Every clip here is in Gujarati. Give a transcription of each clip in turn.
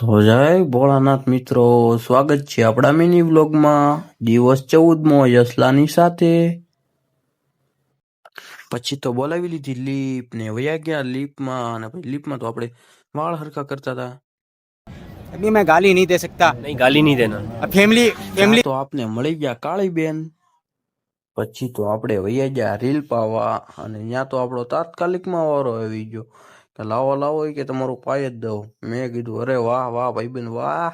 તો જય ભોળાનાથ મિત્રો, સ્વાગત છે આપણા મિની વ્લોગમાં. દિવસ 14મો યસલાની સાથે. પછી તો બોલાવી લીધી લીપ ને વયા ગયા લીપમાં, અને પછી લીપમાં તો આપણે વાળ હરખા કરતા હતા. अभी मैं गाली नहीं दे सकता। नहीं गाली नहीं देना। फैमिली फैमिली તો આપને મળી ગયા કાળી બેન. પછી તો આપણે વયા ગયા રીલ પાવા, અને ત્યાં તો આપણો તાત્કાલિકમાં વારો આવી ગયો કે લાવો લાવો કે તમારું પાય જ દઉં. મેં કીધું અરે વાહ વાહ ભાઈબંધ વાહ.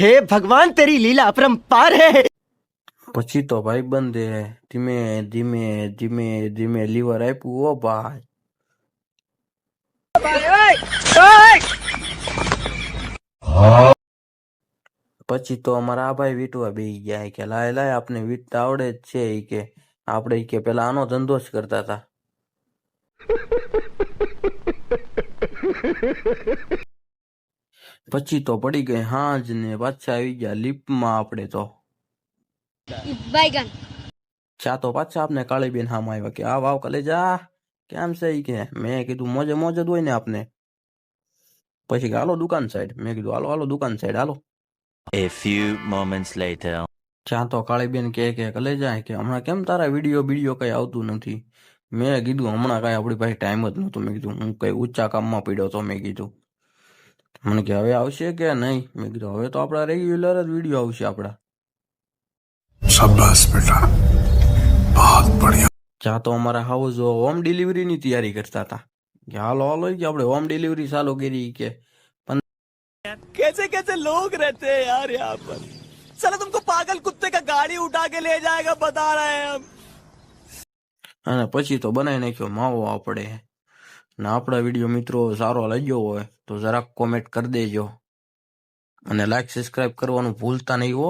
हे भगवान तेरी लीला अपरंपार है। પછી તો ભાઈબંધે ધીમે ધીમે ધીમે ધીમે લીવર આપ્યું. ઓ ભાઈ પછી તો અમારા આ ભાઈ વીટવા બેસી ગયા કે લાય લાય આપને વીટતા આવડે જ છે કે આપણે કે પેલા આનો ધંધો જ કરતા હતા. પછી તો પડી ગઈ હાંજ ને પાછા આવી ગયા લીપમાં. આપણે તો ચા તો પાછા આપને કાળી બેન હામ આવ્યા કે આવ આવ કલેજા કેમ છે ઈ કે. મેં કીધું મોજે મોજ જ હોય ને આપને. પછી કે હાલો દુકાન સાઈડ. મેં કીધું હાલો હાલો દુકાન side hello. A few moments later. ત્યાં તો કાળી બેન કે કલેજા કે હમણાં કેમ તારા વિડીયો કઈ આવતું નથી. મેં કીધું હમણાં કઈ આપણી પાસે ટાઈમ જ નહોતો. મેં કીધું હું કઈ ઊંચા કામમાં પડ્યો તો. મેં કીધું મને કે હવે આવશે કે નહીં. મેં કીધું હવે તો આપણા રેગ્યુલર જ વિડીયો આવશે આપણા. शाबाश बेटा, बहुत बढ़िया। જ્યાં તો અમારા હાઉસ હોમ ડિલિવરીની તૈયારી કરતા હતા કે હાલો હાલો કે આપણે હોમ ડિલિવરી ચાલુ કરી કે. कैसे कैसे लोग रहते हैं यार यहाँ पर। साला तुमको पागल कुत्ते का गाड़ी उठा के ले जाएगा बता रहे हैं हम। અને પછી તો બનાવી નાખ્યો માવો આપણે. ને આપણા વિડીયો મિત્રો સારો લાગ્યો હોય તો જરાક કોમેન્ટ કરી દેજો, અને લાઈક સબસ્ક્રાઇબ કરવાનું ભૂલતા નહીં હો.